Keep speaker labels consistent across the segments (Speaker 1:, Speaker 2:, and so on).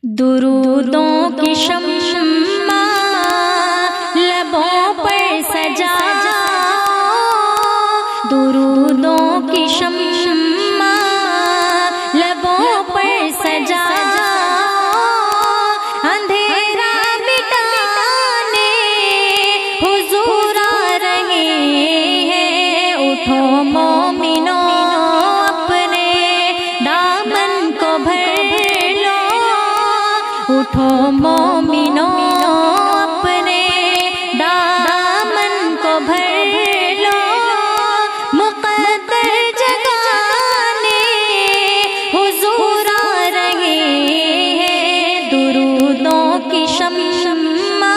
Speaker 1: दुरूदों की शम्मा लबों पर सजा, दुरूदों की शम्मा लबों पर सजा, अंधेरा मिटाने हुजूर आ रहे हैं। उठो मोमिनो अपने दामन को भर लो, उठो मोमिनो अपने दामन को भर लो, मुक़द्दर जगाने हुजूर आ रहे हैं। दुरूदों की शम्मा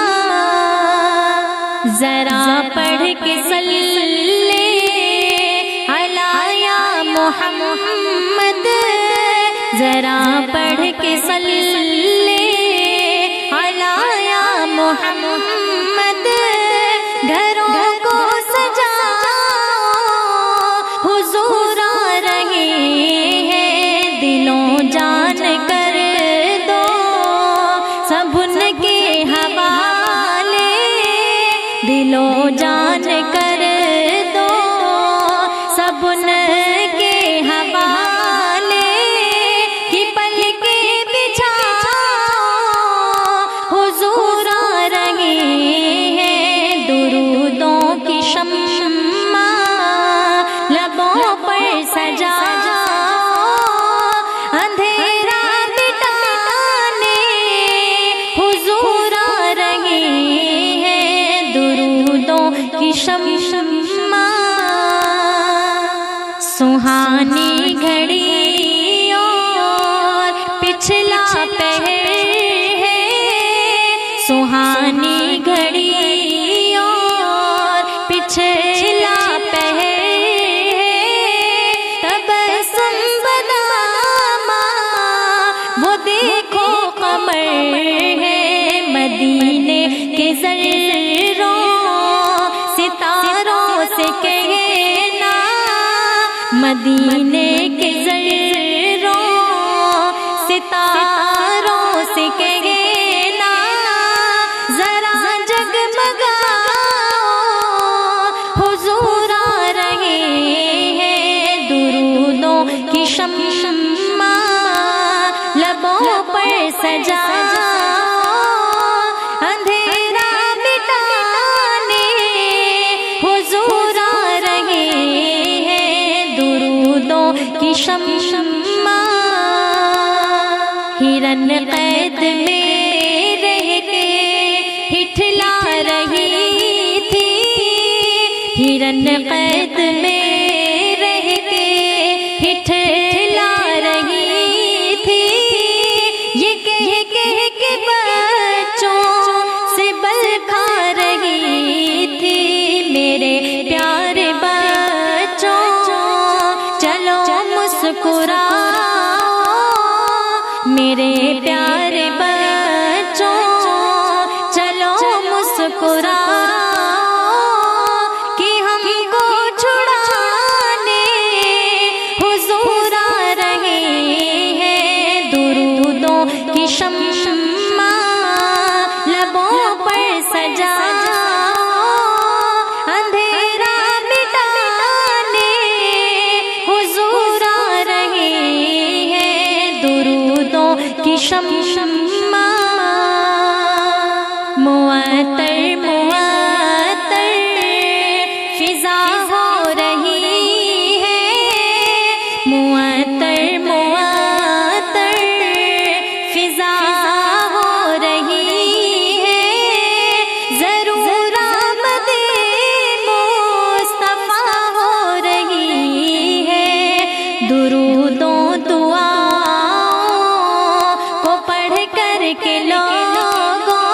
Speaker 1: ज़रा पढ़ के सल्ले अला या मुहम्मद, ज़रा पढ़ के सल्ले अला या मुहम्मद, घरों को सजाओ हुजूर आ रहे हैं। दिलों जान कर दो सब उनके हवाले, दिलों जान कर दो सब उनके हवाले, कि पलके बिछाओ हुजूर आ रहे हैं। दुरूदों की शम्मा लबों पर सजा, अंधेरा मिटाने हुजूर आ रहे हैं। दुरूदों की शम्मा सुहानी घड़ी और पिछला पहर है, सुहानी घड़ी और पिछला पहर है। तबस्सुम बदामा वो देखो कमर है, मदीने के ज़र्रों सितारों से कहना, मदीने के ज़र्रों सितारों से कहना, ज़रा जगमगाओ हुजूर आ रहे हैं। दुरूदों की शम्मा लबों पर सजा, अंधेरा मिटाने हुजूर आ रहे हैं। दुरूदों की शम्मा हिरन कैद में रह के हिठला रही थी, हिरन कैद में रह के हिठला रही थी, ये कह के बच्चों से बल खा रही थी। मेरे प्यारे बच्चों चलो मुस्कुराओ, मेरे प्यारे बच्चों चलो मुस्कुराओ, कि हमको छुड़ाने हुजूर आ रहे हैं। दुरूदों की शम्मा लबों पर सजा, अंधेरा मिटाने हुजूर आ रहे हैं। दुरूदों की शम्मा मुअत्तर मुअत्तर फिज़ा हो रही है, मुअत्तर मुअत्तर फिज़ा हो रही है। ज़रूर आमदे मुस्तफ़ा हो रही है। दुरूदों दुआओं को पढ़ कर के लोगों,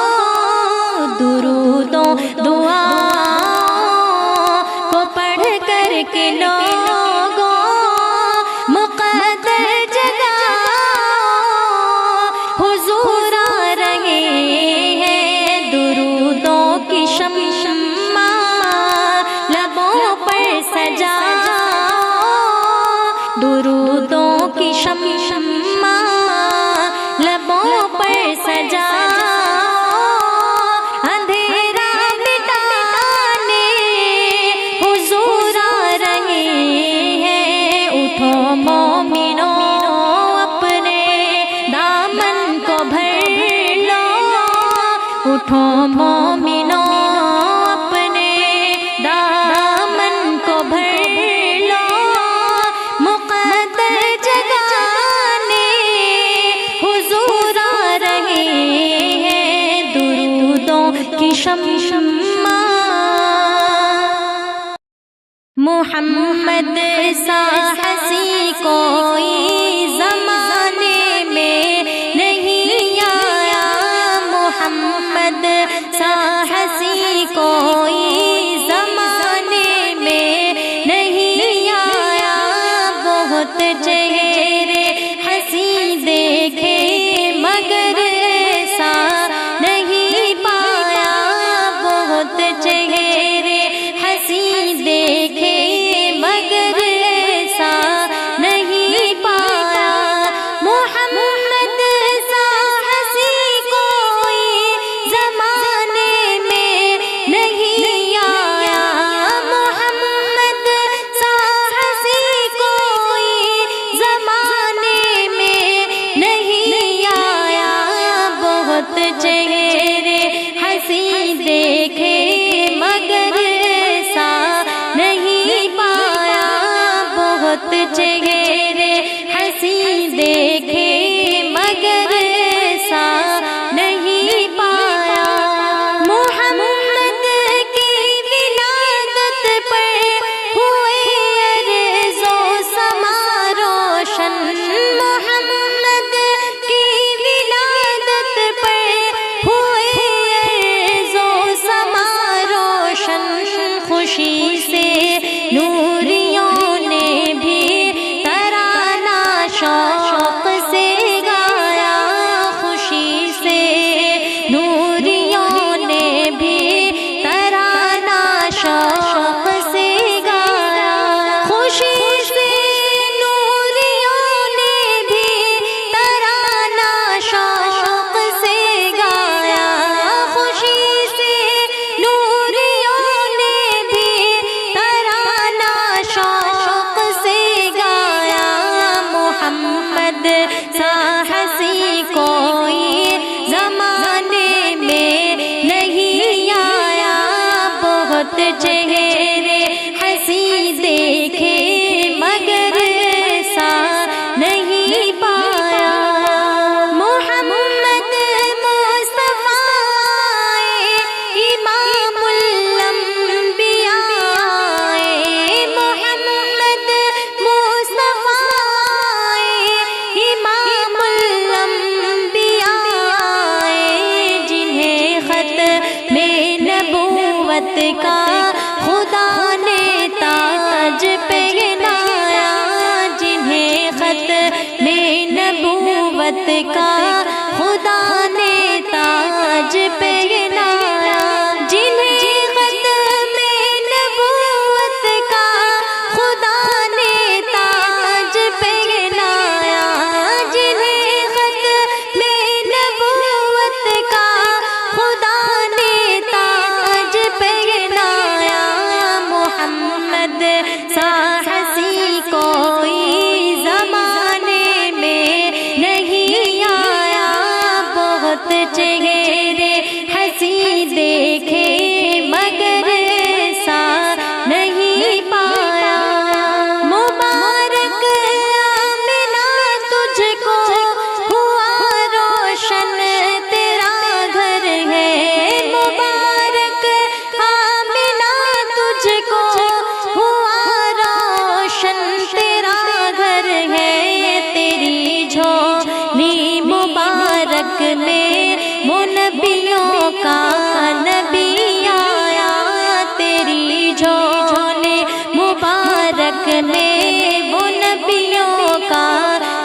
Speaker 1: दुरूदों सजा, अंधेरा मिटाने हुजूर आ रहे हैं। उठो मोमिनो अपने दामन को भर लो, उठो मोमिनो अपने दामन को भर लो। मुक़द्दर जगाने हुजूर आ रहे हैं, दुरूदों की शम्मा। मुहम्मद सा हसी कोई ज़माने में नहीं आया, मुहम्मद सा हसी कोई ज़माने में नहीं आया। बहुत चेहरे हसी देखे मगर ऐसा नहीं पाया, बहुत चेहरे हसी देखे मगर ऐसा नहीं पाया। मुहम्मद सा हसी कोई ज़माने में नहीं आया, मुहम्मद सा हसी कोई ज़माने में नहीं आया। बहुत चेहरे हसी देखे मगर ऐसा नहीं पाया, बहुत चेहरे हसी देखे मगर ऐसा नहीं पाया। मुहम्मद की विलादत पर हुए अर्ज़ो समा रोशन, मुहम्मद की विलादत पर हुए अर्ज़ो समा रोशन। खुशी से नूरियों ने भी तराना शौक़ से गाया, खुशी से नूरियों ने भी तराना शौक़ से गाया, खुशी से नूरियों ने भी तराना शौक़ से गाया, खुशी से नूरियों ने भी तराना शौक़ से गाया। मुहम्मद सा हसी कोई ज़माने में नहीं आया, बहुत चेहरे हसी देखे मगर ऐसा नहीं पाया। मुहम्मद मुस्तफ़ा आए, इमामुल अंबिया आए, मुहम्मद मुस्तफ़ा आए, इमामुल अंबिया आए, जिन्हें ख़त में नबूवत का खुदा ने ताज पहनाया, जिन्हें ख़त में नबूवत का खुदा ने ताज पहनाया, जिन्हें ख़त में नबूवत का खुदा ने ताज पहनाया, जिन्हें ख़त में नबूवत का खुदा ने ताज पहनाया। मुहम्मद सा हसी कोई ज़माने में नहीं आया, बहुत चेहरे हसी देखे मगर ऐसा नहीं पाया। मुबारक आमिना तुझको हुआ रोशन तेरा घर है, मुबारक आमिना तुझको हुआ रोशन तेरा घर है। तेरी झोली मुबारक में वो नबियों का नबी आया, तेरी झोली मुबारक में वो नबियों का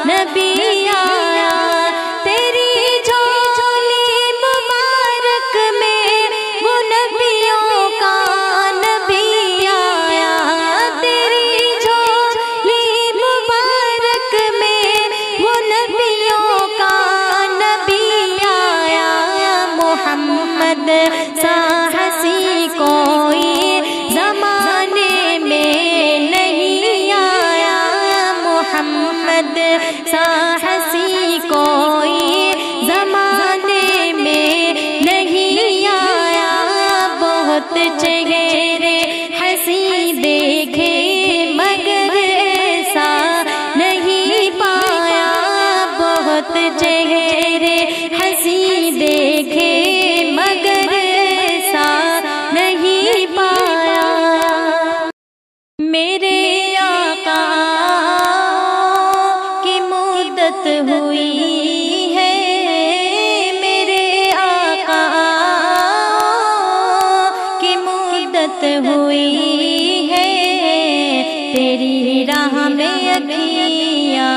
Speaker 1: नबी आया, तेरी झोली मुबारक में वो नबियों का नबी आया, तेरी झोली मुबारक में वो नबियों का नबी आया। محمد سا ہنسی کوئی زمانے میں نہیں آیا، محمد سا ہنسی کوئی زمانے میں نہیں آیا، بہت چہرے ہنسی دیکھے مگر ایسا نہیں پایا، بہت چہرے ہنسی دیکھے مگر ایسا نہیں پایا۔ میرے آقا کی مدت ہوئی ہے، میرے آقا کی مدت ہوئی ہے، تیری راہ میں اکھیاں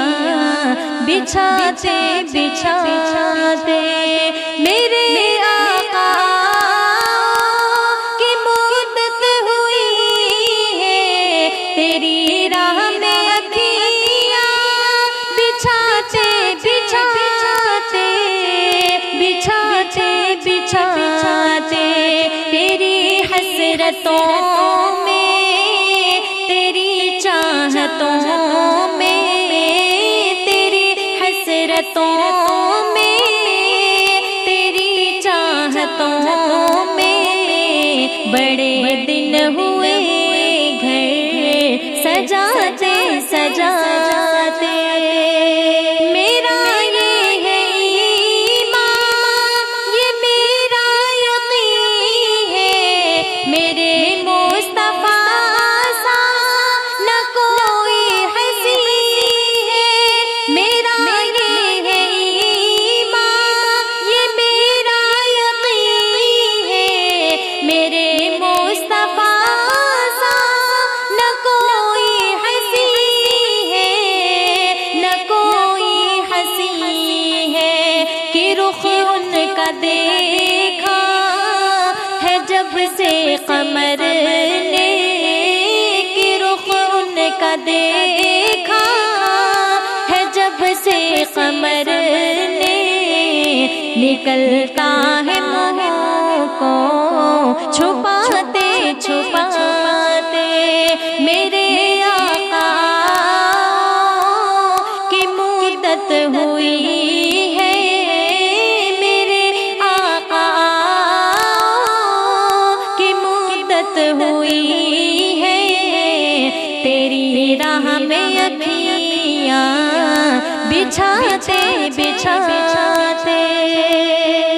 Speaker 1: بچھاتے بچھاتے، میرے آقا کی مدت ہوئی ہے، تیری راہ میں اکھیاں بچھاتے بچھاتے بچھاتے بچھاتے، تیری حسرتوں میں تیری چاہتوں میں، تیری حسرتوں میں تیری چاہتوں میں، بڑے دن ہوئے گھر سجاتے سجاتے، میرا یہ ہے ایمان یہ میرا یقین ہے، میرے مصطفیٰ سا نہ کوئی ہنسی ہے، میرا یہ ہے ایمان یہ میرا یقین ہے، میرے مصطفیٰ سا نہ کوئی ہنسی ہے، نہ کوئی ہنسی ہے، کہ رخ ان کا دیکھا ہے جب سے قمر نے، کہ رخ ان کا دیکھا ہے جب سے قمر نے، نکلتا ہے منہ کو چھپاتے چھپاتے، میرے آقا کی مدت ہوئی ہے، میرے آقا کی مدت ہوئی ہے، تیری راہ میں اکھیاں بچھاتے بچھاتے،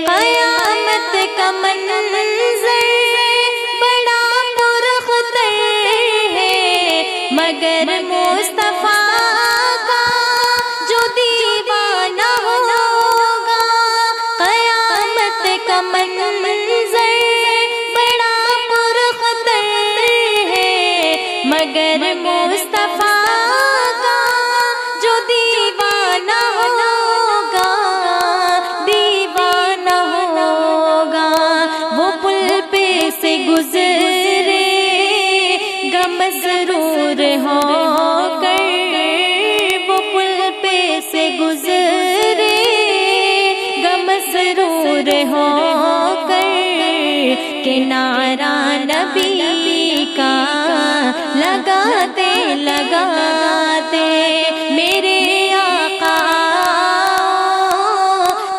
Speaker 1: قیامت کا منظر بڑا پرخطر ہے، مگر مصطفیٰ کا جو دیوانہ ہوگا، قیامت کا منظر بڑا پرخطر ہے، مگر مصطفیٰ کا جو دیوانہ ہوگا، دیوانہ ہوگا، وہ پل پہ سے گزرے گا مسرور ہو کر، وہ پل پہ سے گزرے گا مسرور ہو کر، کہ نعرہ نبی کا لگاتے لگاتے، میرے آقا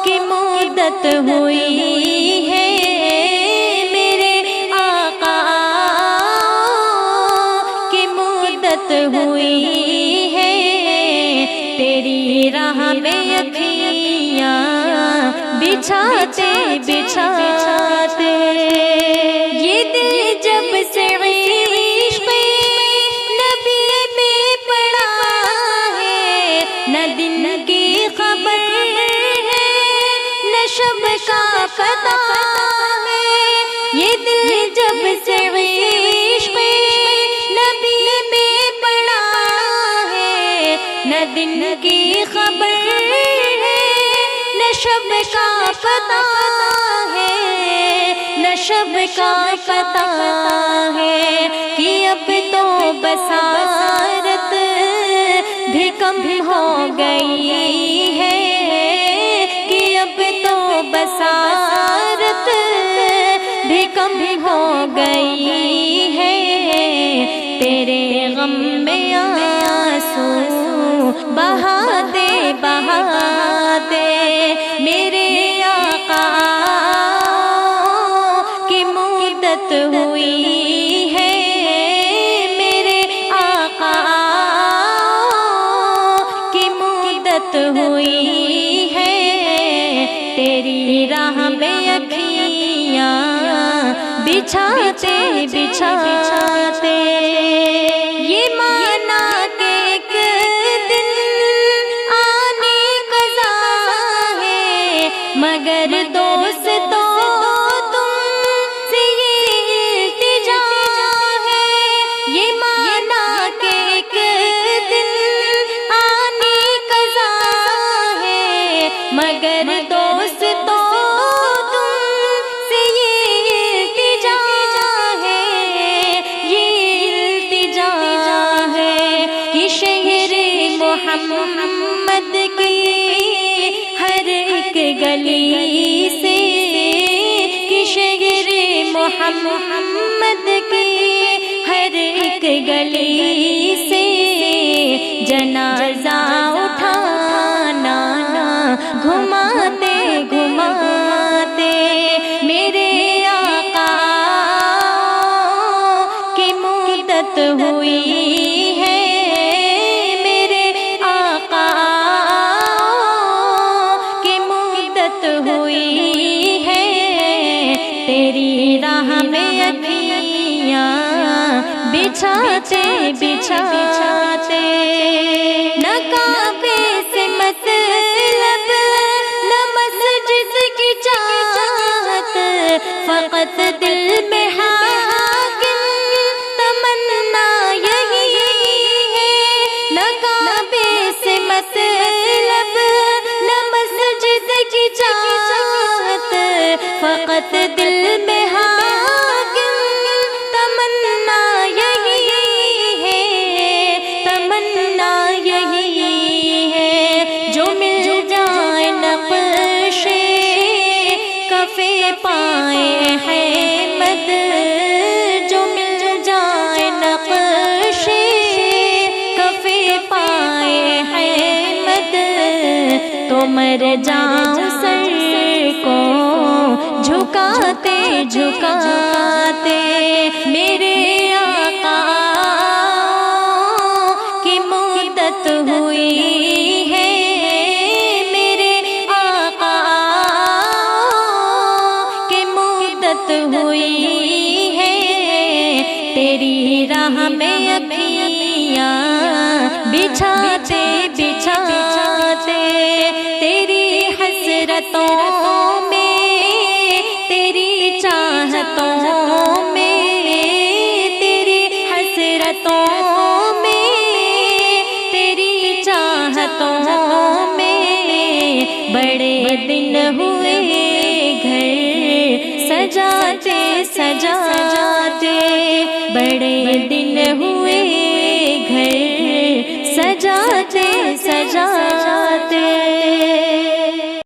Speaker 1: کی مدت ہوئی ہے، میرے آقا کی مدت ہوئی ہے، تیری راہ میں اکھیاں بچھاتے بچھاتے، یہ دل جب سے عشق نبی میں پڑا ہے، نہ دن کی خبر ہے نہ شب کا پتہ ہے، یہ دل جب سے عشق نبی میں پڑا ہے، نہ دن کی خبر ہے نہ شب کا پتہ ہے، نہ شب کا پتہ ہے، کہ اب تو بصارت بھی کم ہو گئی ہے، کہ اب تو بصارت تیری راہ میں اکھیاں بچھاتے بچھاتے، یہ مانا کہ ایک دن آنے قضا ہے، مگر دوستو تم سے یہ التجا ہے، یہ مانا کہ ایک دن آنے قضا ہے، مگر دوستو تم سے یہ التجا ہے، یہ التجا ہے کہ شہر محمد کی ہر ایک گلی سے، کہ شہر محمد کی ہر ایک گلی سے جنازہ اٹھانا گھماتے گھماتے، میرے آقا کی مدت ہوئی ہے، میرے آقا کی مدت ہوئی ہے، تیری راہ میں اکھیاں بچھاتے بچھاتے، نہ کعبے سے مطلب نہ مسجد کی چاہت، فقط دل میں حاکم تمنا یہی ہے، نہ کعبے سے مطلب نہ مسجد کی چاہت، فقط دل میں حاکم تمنا یہی ہے، تمنا یہی ہے، جو مل جائے نقش کفے پائے احمد، جو مل جائے نقش کفے پائے احمد، تو مر جاؤں سر کو جھکاتے جھکاتے، میرے آقا کی مدت ہوئی ہے، میرے آقا کی مدت ہوئی ہے، تیری راہ میں اکھیاں بچھاتے بچھاتے، تیری حسرتوں میں تیری چاہتوں میں، تیری حسرتوں میں تیری چاہتوں میں، بڑے دن ہوئے گھر سجاتے سجاتے، بڑے دن ہوئے گھر سجاتے سجاتے۔